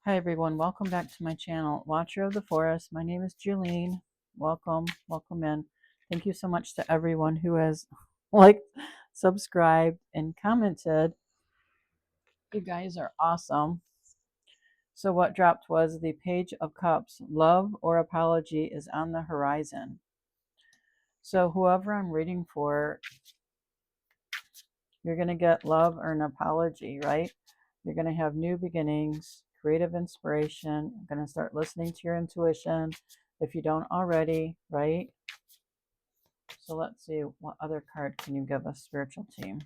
Hi everyone, welcome back to my channel, Watcher of the Forest. My name is Julene. Welcome in. Thank you so much to everyone who has liked, subscribed, and commented. You guys are awesome. So what dropped was the Page of Cups. Love or apology is on the horizon. So whoever I'm reading for, you're going to get love or an apology, right? You're going to have new beginnings, creative inspiration. You're going to start listening to your intuition if you don't already, right? So let's see, what other card can you give us, spiritual team?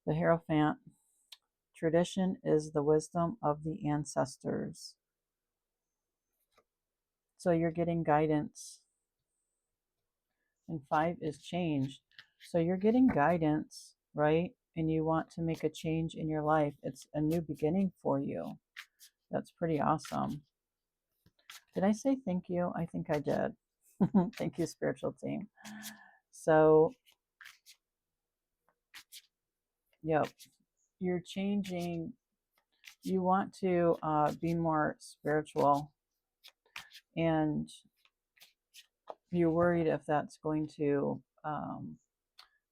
The Hierophant. Tradition is the wisdom of the ancestors. So you're getting guidance. And 5 is change. So you're getting guidance, right? And you want to make a change in your life. It's a new beginning for you. That's pretty awesome. Did I say thank you? I think I did. Thank you, spiritual team. So, yep, you're changing. You want to be more spiritual, and you're worried if that's going to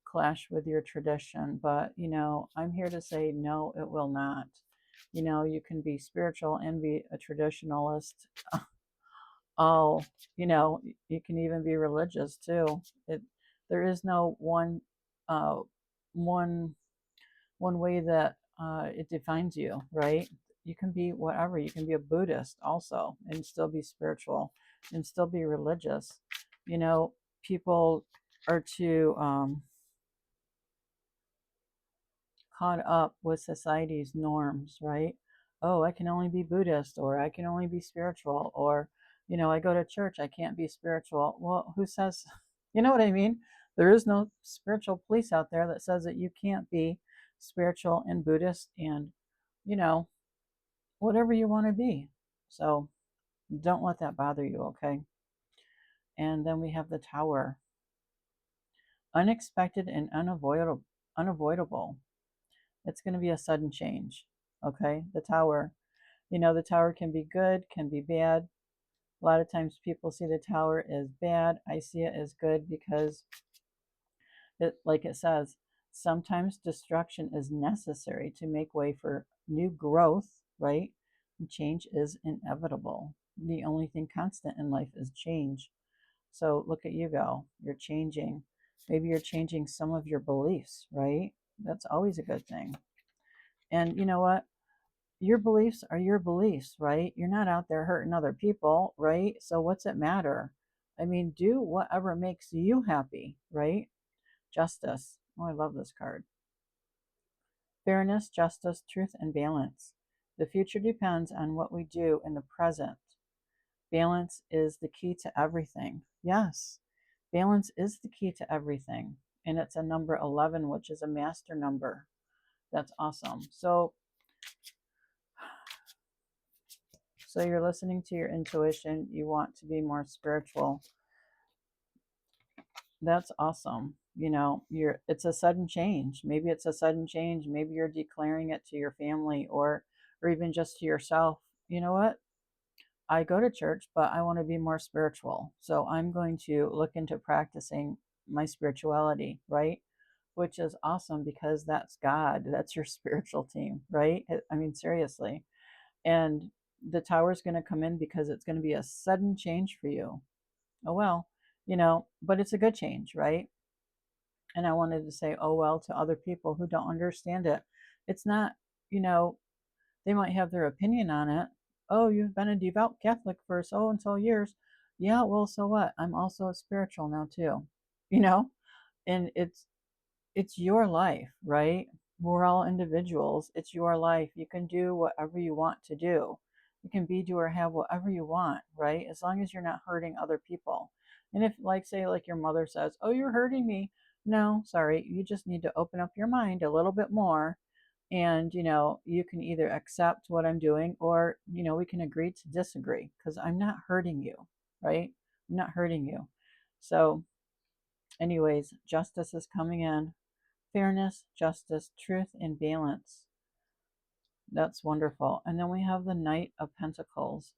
clash with your tradition. But, I'm here to say no, it will not. You can be spiritual and be a traditionalist. All, you can even be religious too. There is no uh, one one way that it defines you, right? You can be whatever. You can be a Buddhist also and still be spiritual and still be religious. People are too caught up with society's norms, right? Oh, I can only be Buddhist, or I can only be spiritual, or, I go to church, I can't be spiritual. Well, who says, you know what I mean? There is no spiritual police out there that says that you can't be spiritual and Buddhist and, you know, whatever you want to be. So don't let that bother you, okay? And then we have the Tower. Unexpected and unavoidable. It's going to be a sudden change, okay? The Tower. The Tower can be good, can be bad. A lot of times people see the Tower as bad. I see it as good because like it says, sometimes destruction is necessary to make way for new growth, right? And change is inevitable. The only thing constant in life is change. So look at you go. You're changing. Maybe you're changing some of your beliefs, right? That's always a good thing. And you know what? Your beliefs are your beliefs, right? You're not out there hurting other people, right? So what's it matter? I mean, do whatever makes you happy, right? Justice. Oh, I love this card. Fairness, justice, truth, and balance. The future depends on what we do in the present. Balance is the key to everything. Yes, balance is the key to everything. And it's a number 11, which is a master number. That's awesome. So you're listening to your intuition. You want to be more spiritual. That's awesome. It's a sudden change. Maybe it's a sudden change. Maybe you're declaring it to your family or even just to yourself. You know what? I go to church, but I want to be more spiritual. So I'm going to look into practicing my spirituality, right? Which is awesome because that's God. That's your spiritual team, right? I mean, seriously. And the Tower's going to come in because it's going to be a sudden change for you. Oh, well, but it's a good change, right? And I wanted to say, oh, well, to other people who don't understand it. It's not, you know, they might have their opinion on it. Oh, you've been a devout Catholic for so and so years. Yeah, well, so what? I'm also spiritual now too. You know? And it's your life, right? We're all individuals. It's your life. You can do whatever you want to do. You can be, do, or have whatever you want, right? As long as you're not hurting other people. And if, like, say, like your mother says, oh, you're hurting me. No, sorry. You just need to open up your mind a little bit more. And, you can either accept what I'm doing or, we can agree to disagree because I'm not hurting you, right? I'm not hurting you. So, anyways, justice is coming in. Fairness, justice, truth, and balance. That's wonderful. And then we have the Knight of Pentacles.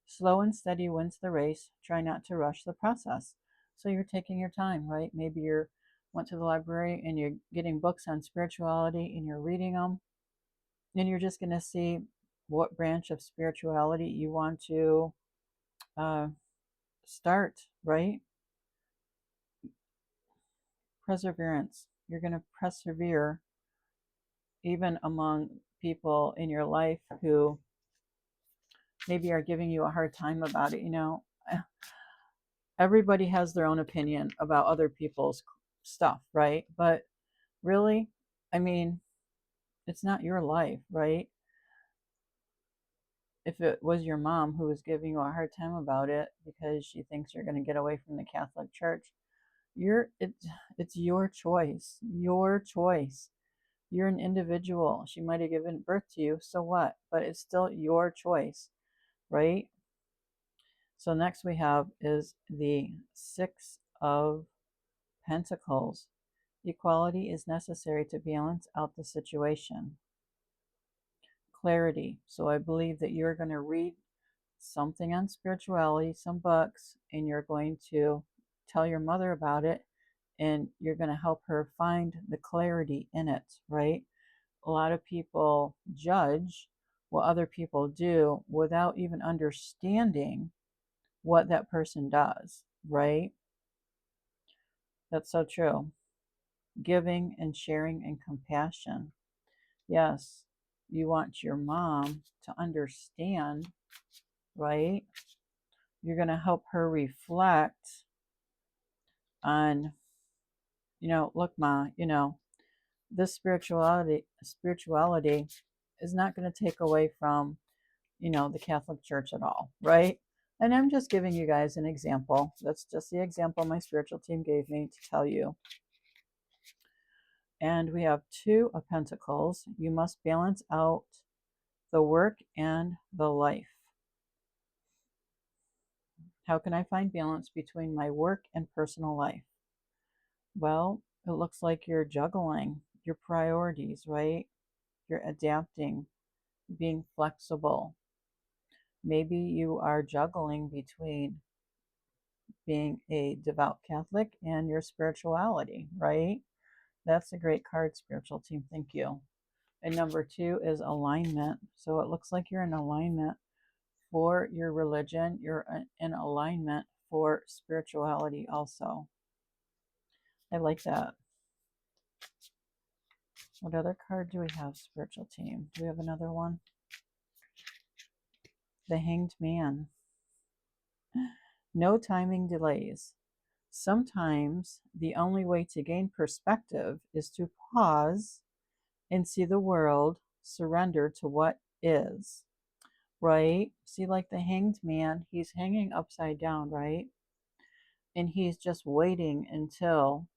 Slow and steady wins the race. Try not to rush the process. So you're taking your time, right? Maybe you're went to the library and you're getting books on spirituality and you're reading them, and you're just going to see what branch of spirituality you want to uh, start, right? Perseverance. You're going to persevere even among people in your life who maybe are giving you a hard time about it. Everybody has their own opinion about other people's stuff, right? But really, I mean, it's not your life, right? If it was your mom who was giving you a hard time about it because she thinks you're going to get away from the Catholic Church, it's your choice. Your choice. You're an individual. She might have given birth to you, so what? But it's still your choice, right? So next we have is the Six of Pentacles. Equality is necessary to balance out the situation. Clarity. So I believe that you're going to read something on spirituality, some books, and you're going to tell your mother about it, and you're going to help her find the clarity in it, right? A lot of people judge what other people do without even understanding what that person does, right? That's so true. Giving and sharing and compassion. Yes, you want your mom to understand, right? You're going to help her reflect on, look, Ma, this spirituality is not going to take away from, the Catholic Church at all, right? And I'm just giving you guys an example. That's just the example my spiritual team gave me to tell you. And we have Two of Pentacles. You must balance out the work and the life. How can I find balance between my work and personal life? Well, it looks like you're juggling your priorities, right? You're adapting, being flexible. Maybe you are juggling between being a devout Catholic and your spirituality, right? That's a great card, spiritual team. Thank you. And number 2 is alignment. So it looks like you're in alignment for your religion. You're in alignment for spirituality also. I like that. What other card do we have, spiritual team? Do we have another one? The Hanged Man. No timing delays. Sometimes the only way to gain perspective is to pause and see the world surrender to what is, right? See, like the Hanged Man, he's hanging upside down, right? And he's just waiting until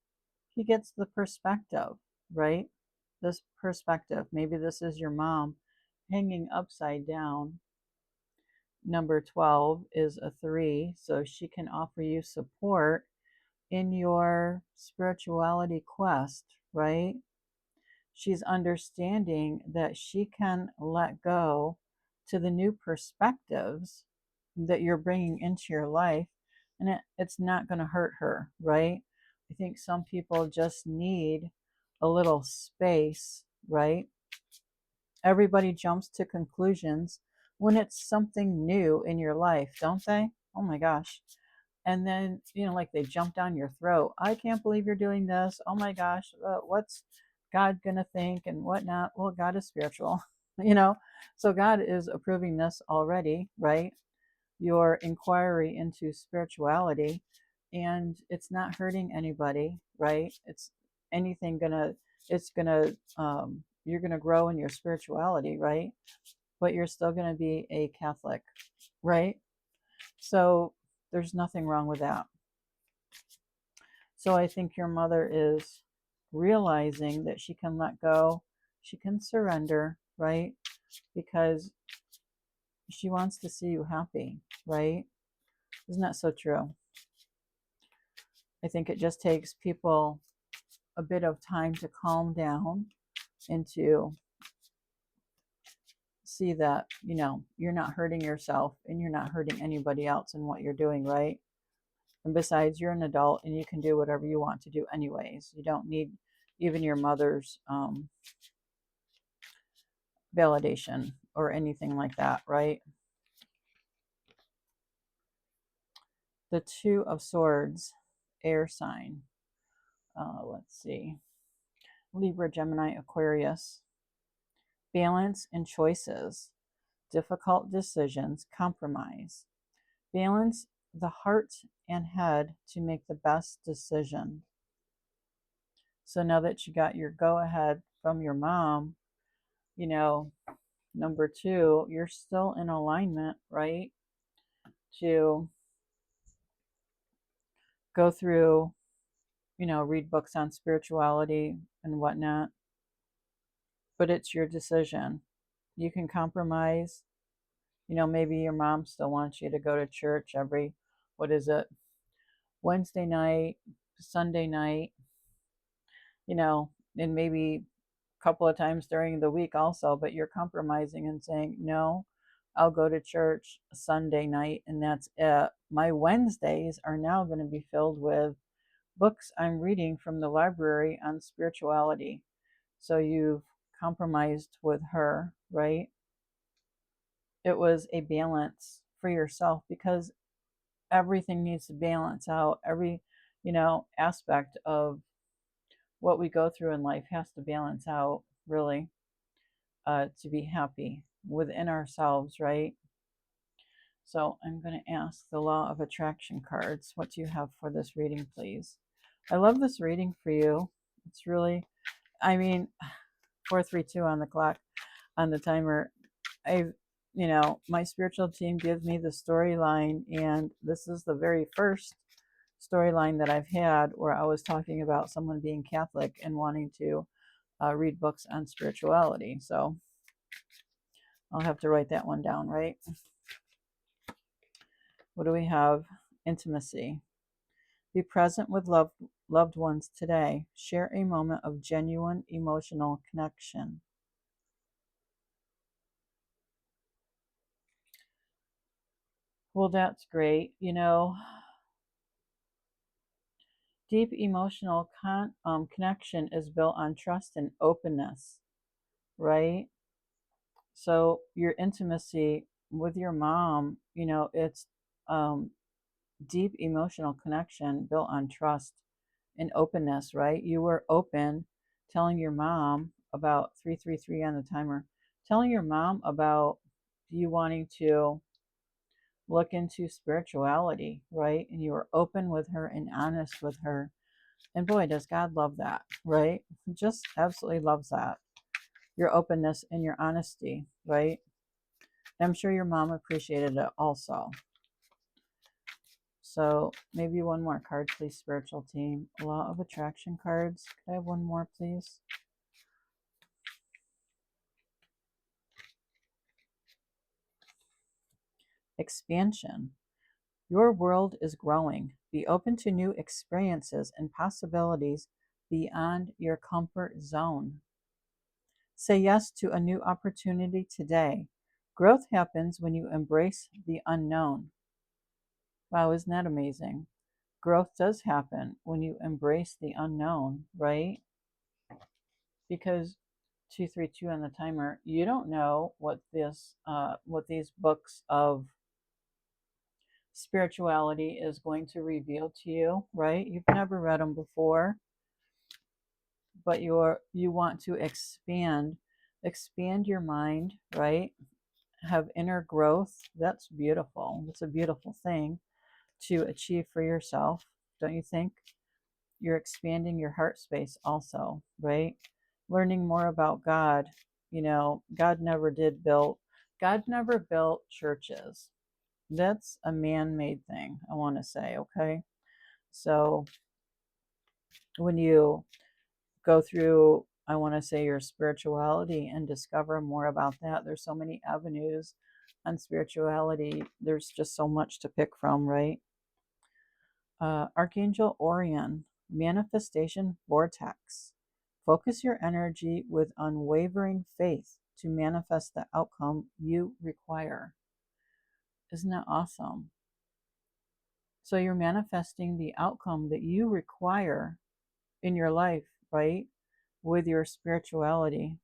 he gets the perspective, right? This perspective. Maybe this is your mom hanging upside down. Number 12 is a 3, so she can offer you support in your spirituality quest, right? She's understanding that she can let go to the new perspectives that you're bringing into your life, and it's not going to hurt her, right? I think some people just need a little space, right? Everybody jumps to conclusions when it's something new in your life, don't they? Oh my gosh. And then, like they jump down your throat. I can't believe you're doing this. Oh my gosh, what's God gonna think and whatnot? Well, God is spiritual, so God is approving this already, right? Your inquiry into spirituality, and it's not hurting anybody, right? It's gonna, you're gonna grow in your spirituality, right? But you're still gonna be a Catholic, right? So there's nothing wrong with that. So I think your mother is realizing that she can let go, she can surrender, right? Because she wants to see you happy, right? Isn't that so true? I think it just takes people a bit of time to calm down and to see that, you're not hurting yourself and you're not hurting anybody else in what you're doing, right? And besides, you're an adult and you can do whatever you want to do anyways. You don't need even your mother's validation or anything like that, right? The Two of Swords, air sign. Let's see. Libra, Gemini, Aquarius. Balance and choices. Difficult decisions, compromise. Balance the heart and head to make the best decision. So now that you got your go ahead from your mom, number two, you're still in alignment, right? To go through, read books on spirituality and whatnot. But it's your decision. You can compromise. Maybe your mom still wants you to go to church every, what is it, Wednesday night, Sunday night, and maybe a couple of times during the week also, but you're compromising and saying, no, I'll go to church Sunday night and that's it. My Wednesdays are now going to be filled with books I'm reading from the library on spirituality. So you've compromised with her, right? It was a balance for yourself because everything needs to balance out. Every, aspect of what we go through in life has to balance out, really, to be happy within ourselves, right? So I'm going to ask the Law of Attraction cards. What do you have for this reading, please? I love this reading for you. It's really, 432 on the clock, on the timer. My spiritual team gives me the storyline, and this is the very first storyline that I've had where I was talking about someone being Catholic and wanting to read books on spirituality. So I'll have to write that one down, right? What do we have? Intimacy. Be present with loved ones today. Share a moment of genuine emotional connection. Well, that's great. Deep emotional connection is built on trust and openness, right? So your intimacy with your mom, it's deep emotional connection built on trust and openness, right? You were open, telling your mom about 333 on the timer, telling your mom about you wanting to look into spirituality, right? And you were open with her and honest with her. And boy, does God love that, right? Just absolutely loves that. Your openness and your honesty, right? I'm sure your mom appreciated it also. So maybe one more card, please, spiritual team. Law of Attraction cards. Could I have one more, please? Expansion. Your world is growing. Be open to new experiences and possibilities beyond your comfort zone. Say yes to a new opportunity today. Growth happens when you embrace the unknown. Wow, isn't that amazing? Growth does happen when you embrace the unknown, right? Because 232 on the timer, you don't know what these books of spirituality is going to reveal to you, right? You've never read them before, but you want to expand your mind, right? Have inner growth. That's beautiful. It's a beautiful thing to achieve for yourself, don't you think? You're expanding your heart space also, right? Learning more about God. God never built churches. That's a man-made thing, I want to say, okay? So when you go through, I want to say, your spirituality and discover more about that, there's so many avenues on spirituality. There's just so much to pick from, right? Archangel Orion, manifestation vortex. Focus your energy with unwavering faith to manifest the outcome you require. Isn't that awesome? So you're manifesting the outcome that you require in your life, right? With your spirituality,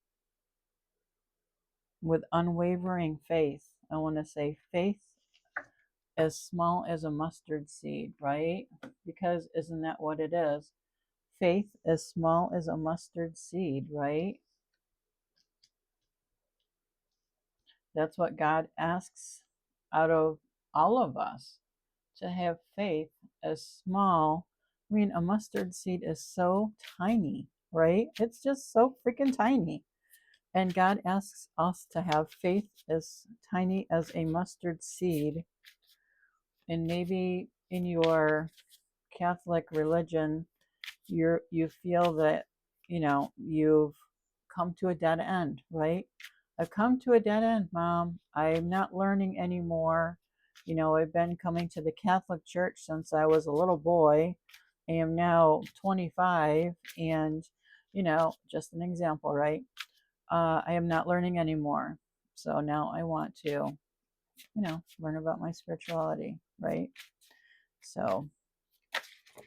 with unwavering faith. I want to say faith as small as a mustard seed, right? Because isn't that what it is? Faith as small as a mustard seed, right? That's what God asks out of all of us, to have faith as small. I mean, a mustard seed is so tiny, right? It's just so freaking tiny. And God asks us to have faith as tiny as a mustard seed. And maybe in your Catholic religion, you feel that, you've come to a dead end, right? I've come to a dead end, Mom. I'm not learning anymore. I've been coming to the Catholic Church since I was a little boy. I am now 25, and, just an example, right? I am not learning anymore. So now I want to, learn about my spirituality, right? So,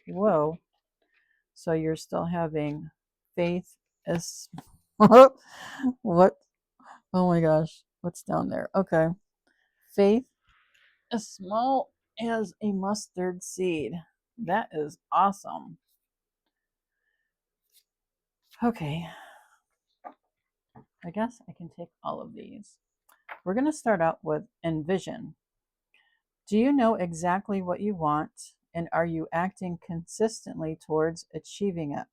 whoa. So you're still having faith as what? Oh my gosh, what's down there? Okay. Faith as small as a mustard seed. That is awesome. Okay. I guess I can take all of these. We're going to start out with envision. Do you know exactly what you want, and are you acting consistently towards achieving it?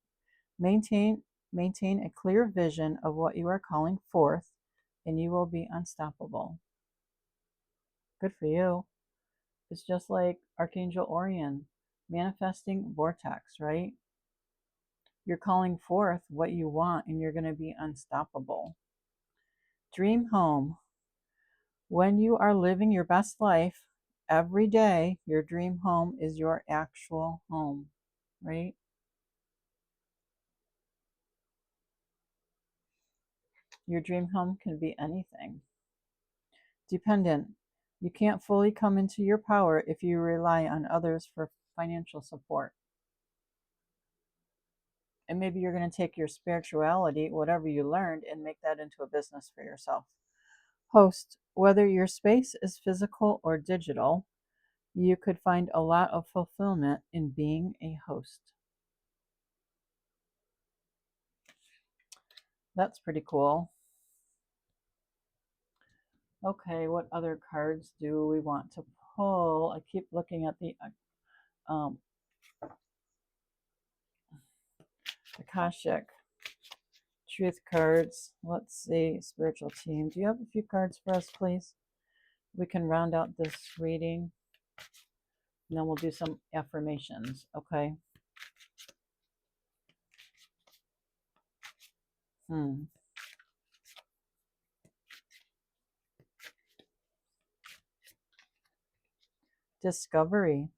Maintain maintain a clear vision of what you are calling forth, and you will be unstoppable. Good for you. It's just like Archangel Orion manifesting vortex, right? You're calling forth what you want and you're going to be unstoppable. Dream home. When you are living your best life every day, your dream home is your actual home, right? Your dream home can be anything. Dependent. You can't fully come into your power if you rely on others for financial support. And maybe you're going to take your spirituality, whatever you learned, and make that into a business for yourself. Host. Whether your space is physical or digital, you could find a lot of fulfillment in being a host. That's pretty cool. Okay, what other cards do we want to pull? I keep looking at the um, Akashic Truth cards. Let's see, spiritual team. Do you have a few cards for us, please? We can round out this reading, and then we'll do some affirmations, okay? Discovery.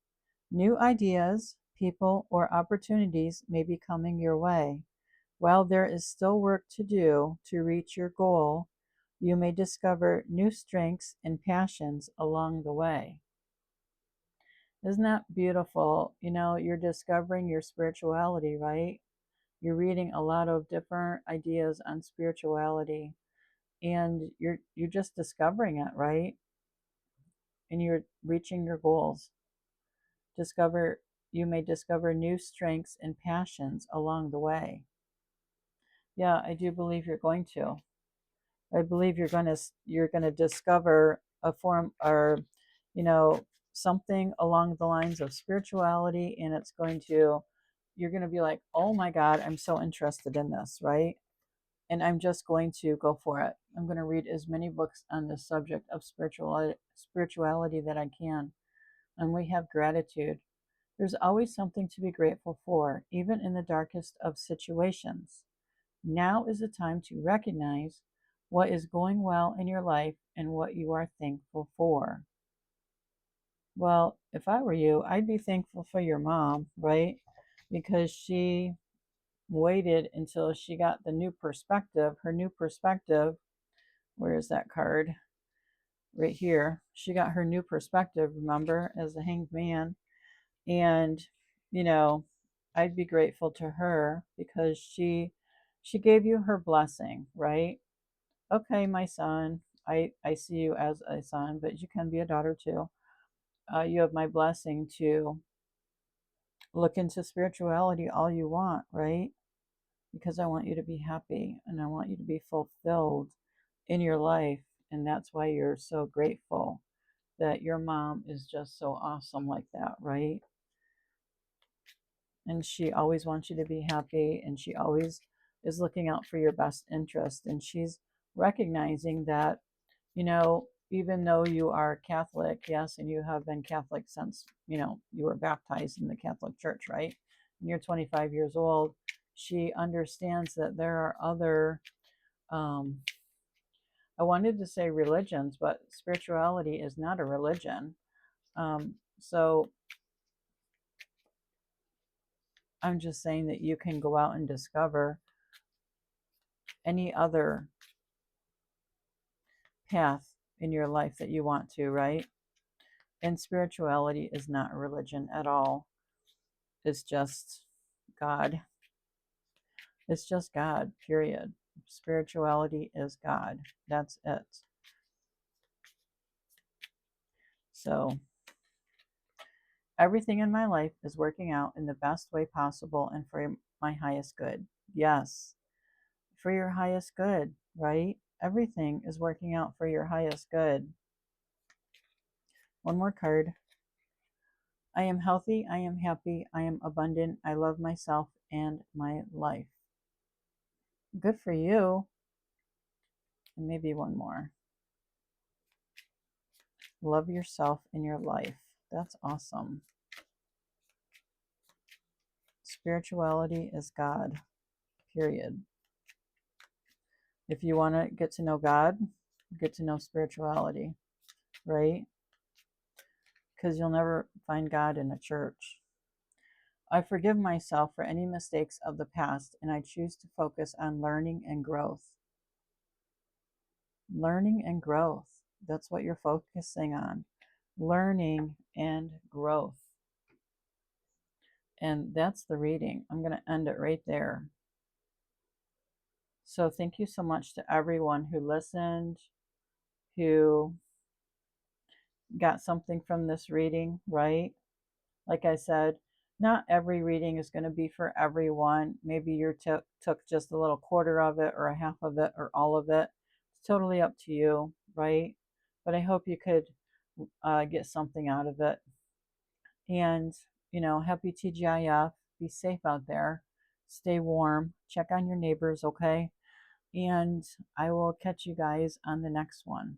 New ideas, people, or opportunities may be coming your way. While there is still work to do to reach your goal, you may discover new strengths and passions along the way. Isn't that beautiful? You're discovering your spirituality, right? You're reading a lot of different ideas on spirituality, and you're just discovering it, right? And you're reaching your goals. You may discover new strengths and passions along the way. Yeah, I do believe you're going to. I believe you're going to discover a form, or you know something along the lines of spirituality, and you're going to be like, "Oh my God, I'm so interested in this," right? And I'm just going to go for it. I'm going to read as many books on the subject of spirituality that I can. And we have gratitude. There's always something to be grateful for, even in the darkest of situations. Now is the time to recognize what is going well in your life and what you are thankful for. Well, if I were you, I'd be thankful for your mom, right? Because she waited until she got her new perspective, Where is that card? Right here. She got her new perspective, remember, as the Hanged Man. And, you know, I'd be grateful to her because she gave you her blessing, right? Okay, my son, I see you as a son, but you can be a daughter too. You have my blessing to look into spirituality all you want, right? Because I want you to be happy and I want you to be fulfilled in your life. And that's why you're so grateful that your mom is just so awesome like that, right? And she always wants you to be happy and she always is looking out for your best interest. And she's recognizing that, you know, even though you are Catholic, yes, and you have been Catholic since, you know, you were baptized in the Catholic Church, right? And you're 25 years old, she understands that there are other, um, I wanted to say religions, but spirituality is not a religion. So I'm just saying that you can go out and discover any other path in your life that you want to, right? And spirituality is not a religion at all. It's just God. It's just God, period. Spirituality is God. That's it. So, everything in my life is working out in the best way possible and for my highest good. Yes, for your highest good, right? Everything is working out for your highest good. One more card. I am healthy, I am happy, I am abundant, I love myself and my life. Good for you. And maybe one more. Love yourself in your life. That's awesome. Spirituality is God, period. If you want to get to know God, get to know spirituality, right? Because you'll never find God in a church. I forgive myself for any mistakes of the past and I choose to focus on learning and growth. Learning and growth. That's what you're focusing on. Learning and growth. And that's the reading. I'm going to end it right there. So thank you so much to everyone who listened, who got something from this reading, right? Like I said, not every reading is going to be for everyone. Maybe you took just a little quarter of it or a half of it or all of it. It's totally up to you, right? But I hope you could get something out of it. And, you know, happy TGIF. Be safe out there. Stay warm. Check on your neighbors, okay? And I will catch you guys on the next one.